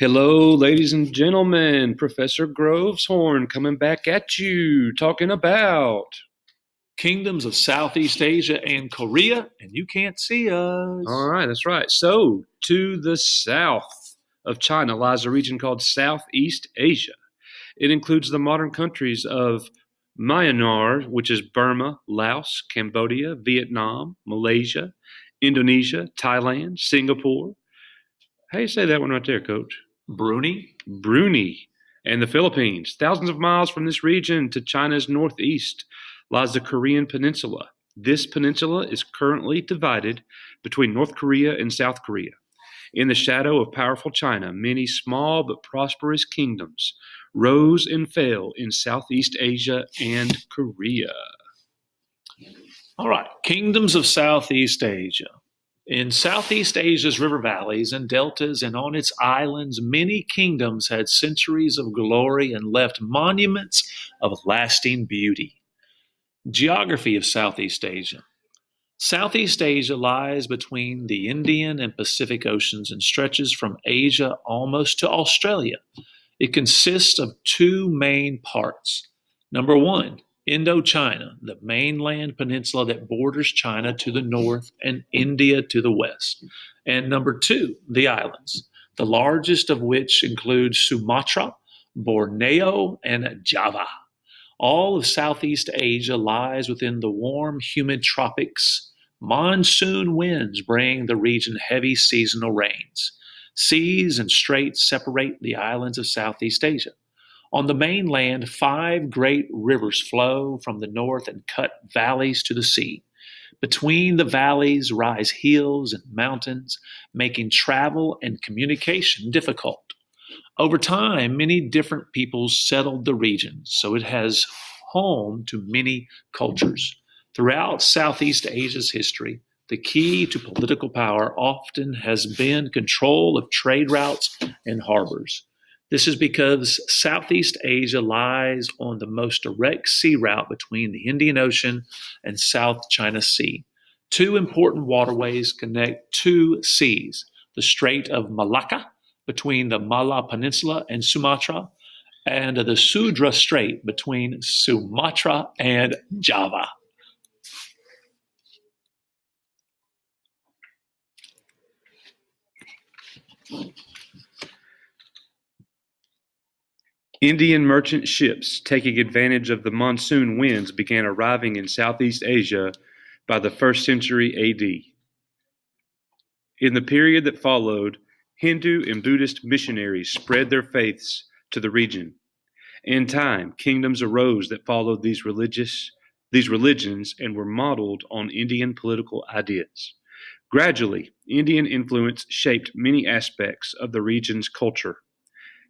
Hello, ladies and gentlemen. Professor Groveshorn coming back at you, talking about. Kingdoms of Southeast Asia and Korea, and you can't see us. All right, that's right. So, to the south of China lies a region called Southeast Asia. It includes the modern countries of Myanmar, which is Burma, Laos, Cambodia, Vietnam, Malaysia, Indonesia, Thailand, Singapore. How do you say that one right there, Coach? Brunei, and the Philippines. Thousands of miles from this region to China's northeast lies the Korean Peninsula. This peninsula is currently divided between North Korea and South Korea. In the shadow of powerful China, many small but prosperous kingdoms rose and fell in Southeast Asia and Korea. All right, kingdoms of Southeast Asia. In Southeast Asia's river valleys and deltas and on its islands, many kingdoms had centuries of glory and left monuments of lasting beauty. Geography of Southeast Asia. Southeast Asia lies between the Indian and Pacific Oceans and stretches from Asia almost to Australia. It consists of two main parts. Number one, Indochina, the mainland peninsula that borders China to the north and India to the west. And number two, the islands, the largest of which include Sumatra, Borneo, and Java. All of Southeast Asia lies within the warm, humid tropics. Monsoon winds bring the region heavy seasonal rains. Seas and straits separate the islands of Southeast Asia. On the mainland, 5 great rivers flow from the north and cut valleys to the sea. Between the valleys rise hills and mountains, making travel and communication difficult. Over time, many different peoples settled the region, so it has home to many cultures. Throughout Southeast Asia's history, the key to political power often has been control of trade routes and harbors. This is because Southeast Asia lies on the most direct sea route between the Indian Ocean and South China Sea. 2 important waterways connect 2 seas, the Strait of Malacca between the Malay Peninsula and Sumatra, and the Sudra Strait between Sumatra and Java. Indian merchant ships taking advantage of the monsoon winds began arriving in Southeast Asia by the 1st century AD. In the period that followed, Hindu and Buddhist missionaries spread their faiths to the region. In time, kingdoms arose that followed these religions and were modeled on Indian political ideas. Gradually, Indian influence shaped many aspects of the region's culture.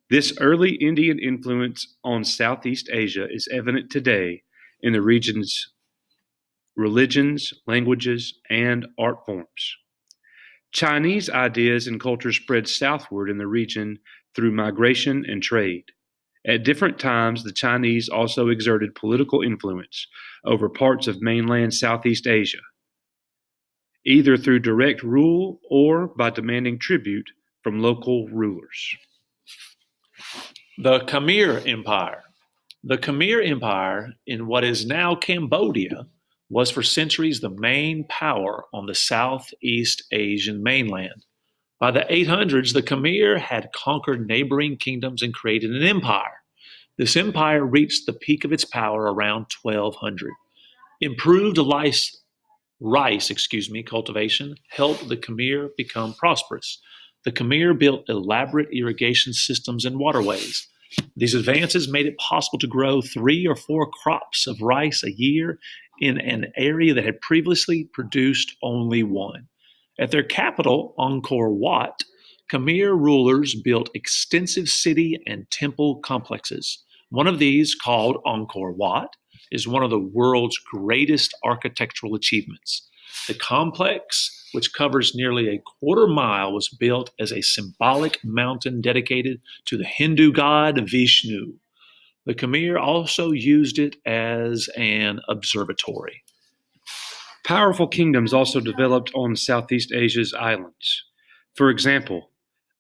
This early Indian influence on Southeast Asia is evident today in the region's religions, languages, and art forms. Chinese ideas and culture spread southward in the region through migration and trade. At different times, the Chinese also exerted political influence over parts of mainland Southeast Asia, either through direct rule or by demanding tribute from local rulers. The Khmer Empire. The Khmer Empire, in what is now Cambodia, was for centuries the main power on the Southeast Asian mainland. By the 800s, the Khmer had conquered neighboring kingdoms and created an empire. This empire reached the peak of its power around 1200. Improved rice cultivation helped the Khmer become prosperous. The Khmer built elaborate irrigation systems and waterways. These advances made it possible to grow 3 or 4 crops of rice a year in an area that had previously produced only 1. At their capital, Angkor Wat, Khmer rulers built extensive city and temple complexes. One of these, called Angkor Wat, is one of the world's greatest architectural achievements. The complex, which covers nearly a quarter mile, was built as a symbolic mountain dedicated to the Hindu god Vishnu. The Khmer also used it as an observatory. Powerful kingdoms also developed on Southeast Asia's islands. For example,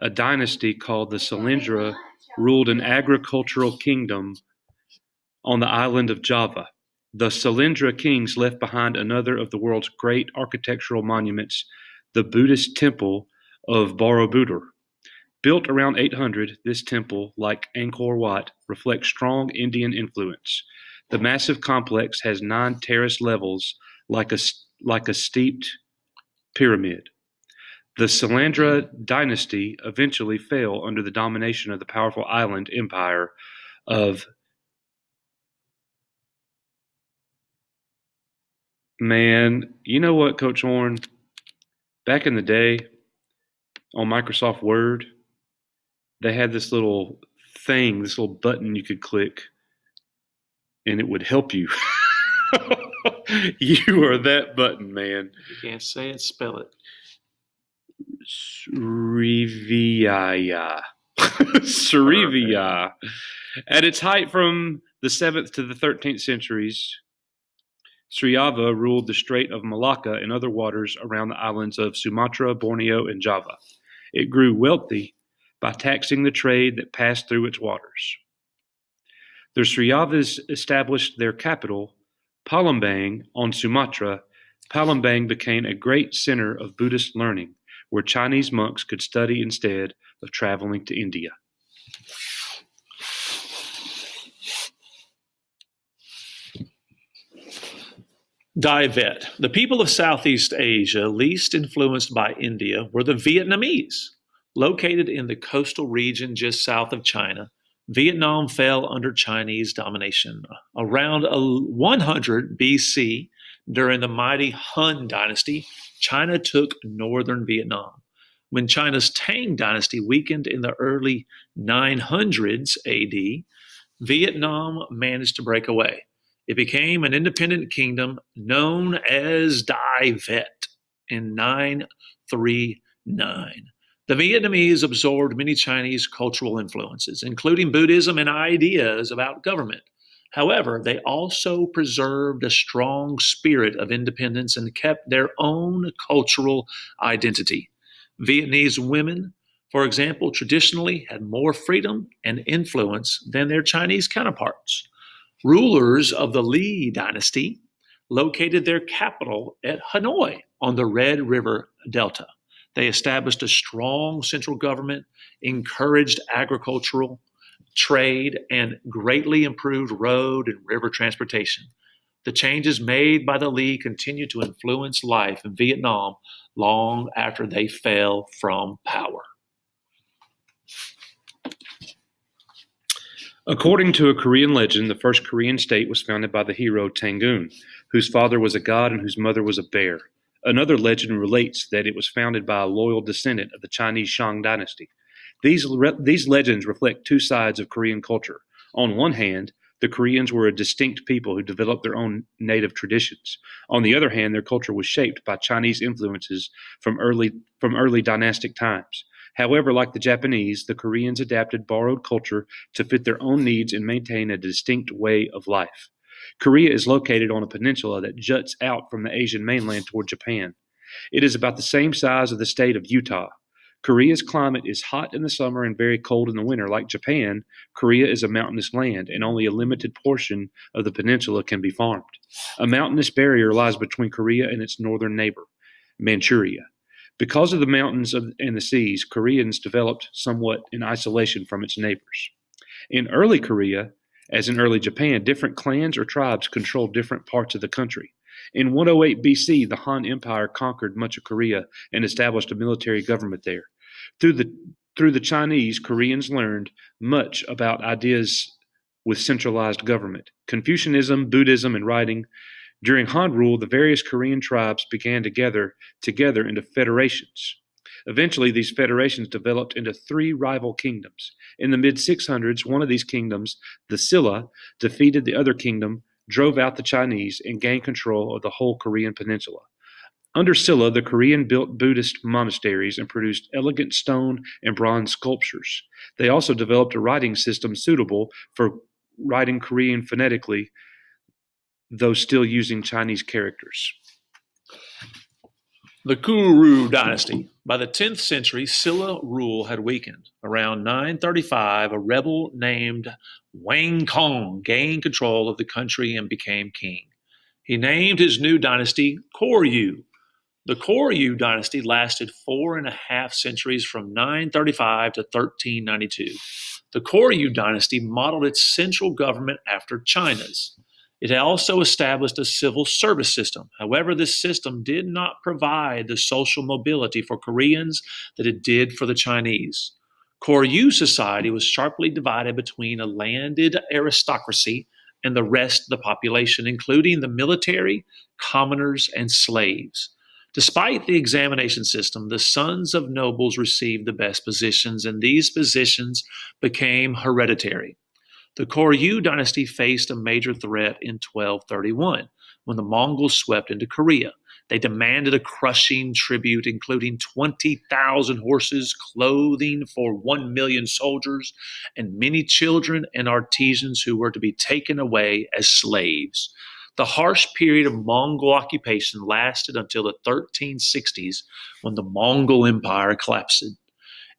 a dynasty called the Salindra ruled an agricultural kingdom on the island of Java. The Salindra kings left behind another of the world's great architectural monuments, the Buddhist temple of Borobudur. Built around 800, this temple, like Angkor Wat, reflects strong Indian influence. The massive complex has 9 terrace levels like a steeped pyramid. The Salandra dynasty eventually fell under the domination of the powerful island empire of Man, you know what, Coach Horn? Back in the day on Microsoft Word, they had this little thing, this little button you could click, and it would help you. You are that button, man. You can't say it, spell it. Srivijaya. Srivijaya. At its height from the 7th to the 13th centuries, Sriyava ruled the Strait of Malacca and other waters around the islands of Sumatra, Borneo, and Java. It grew wealthy by taxing the trade that passed through its waters. The Sriyavas established their capital, Palembang, on Sumatra. Palembang became a great center of Buddhist learning, where Chinese monks could study instead of traveling to India. Divet. The people of Southeast Asia least influenced by India were the Vietnamese. Located in the coastal region just south of China, Vietnam fell under Chinese domination. Around 100 BC, during the mighty Han dynasty, China took northern Vietnam. When China's Tang dynasty weakened in the early 900s AD, Vietnam managed to break away. It became an independent kingdom known as Dai Viet in 939. The Vietnamese absorbed many Chinese cultural influences, including Buddhism and ideas about government. However, they also preserved a strong spirit of independence and kept their own cultural identity. Vietnamese women, for example, traditionally had more freedom and influence than their Chinese counterparts. Rulers of the Lý dynasty located their capital at Hanoi on the Red River Delta. They established a strong central government, encouraged agricultural trade, and greatly improved road and river transportation. The changes made by the Lý continued to influence life in Vietnam long after they fell from power. According to a Korean legend, the first Korean state was founded by the hero Tangun, whose father was a god and whose mother was a bear. Another legend relates that it was founded by a loyal descendant of the Chinese Shang dynasty. These legends reflect two sides of Korean culture. On one hand, the Koreans were a distinct people who developed their own native traditions. On the other hand, their culture was shaped by Chinese influences from early dynastic times. However, like the Japanese, the Koreans adapted borrowed culture to fit their own needs and maintain a distinct way of life. Korea is located on a peninsula that juts out from the Asian mainland toward Japan. It is about the same size as the state of Utah. Korea's climate is hot in the summer and very cold in the winter. Like Japan, Korea is a mountainous land, and only a limited portion of the peninsula can be farmed. A mountainous barrier lies between Korea and its northern neighbor, Manchuria. Because of the mountains and the seas, Koreans developed somewhat in isolation from its neighbors. In early Korea, as in early Japan, different clans or tribes controlled different parts of the country. In 108 BC, the Han Empire conquered much of Korea and established a military government there. Through the Chinese, Koreans learned much about ideas with centralized government, Confucianism, Buddhism, and writing. During Han rule, the various Korean tribes began together into federations. Eventually, these federations developed into three rival kingdoms. In the mid-600s, one of these kingdoms, the Silla, defeated the other kingdom, drove out the Chinese, and gained control of the whole Korean peninsula. Under Silla, the Korean built Buddhist monasteries and produced elegant stone and bronze sculptures. They also developed a writing system suitable for writing Korean phonetically, though still using Chinese characters. The Kuru dynasty. By the 10th century, Silla rule had weakened. Around 935, a rebel named Wang Kong gained control of the country and became king. He named his new dynasty Koryu. The Koryu dynasty lasted 4.5 centuries from 935 to 1392. The Koryu dynasty modeled its central government after China's. It also established a civil service system. However, this system did not provide the social mobility for Koreans that it did for the Chinese. Koryu society was sharply divided between a landed aristocracy and the rest of the population, including the military, commoners, and slaves. Despite the examination system, the sons of nobles received the best positions, and these positions became hereditary. The Koryu dynasty faced a major threat in 1231 when the Mongols swept into Korea. They demanded a crushing tribute, including 20,000 horses, clothing for 1 million soldiers, and many children and artisans who were to be taken away as slaves. The harsh period of Mongol occupation lasted until the 1360s when the Mongol Empire collapsed.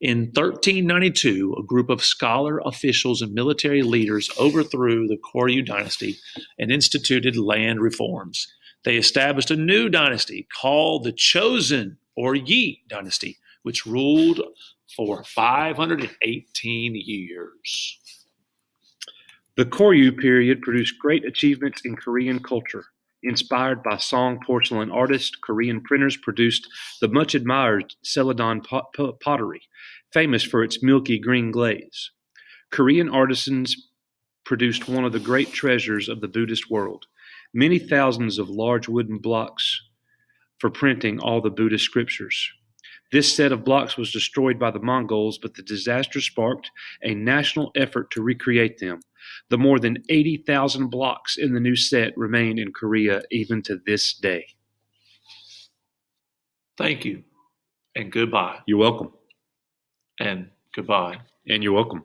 In 1392, a group of scholar officials and military leaders overthrew the Koryu dynasty and instituted land reforms. They established a new dynasty called the Chosen or Yi dynasty, which ruled for 518 years. The Koryu period produced great achievements in Korean culture. Inspired by Song porcelain artists, Korean printers produced the much admired Celadon pottery, famous for its milky green glaze. Korean artisans produced one of the great treasures of the Buddhist world, many thousands of large wooden blocks for printing all the Buddhist scriptures. This set of blocks was destroyed by the Mongols, but the disaster sparked a national effort to recreate them. The more than 80,000 blocks in the new set remain in Korea even to this day. Thank you, and goodbye. You're welcome. And goodbye. And you're welcome.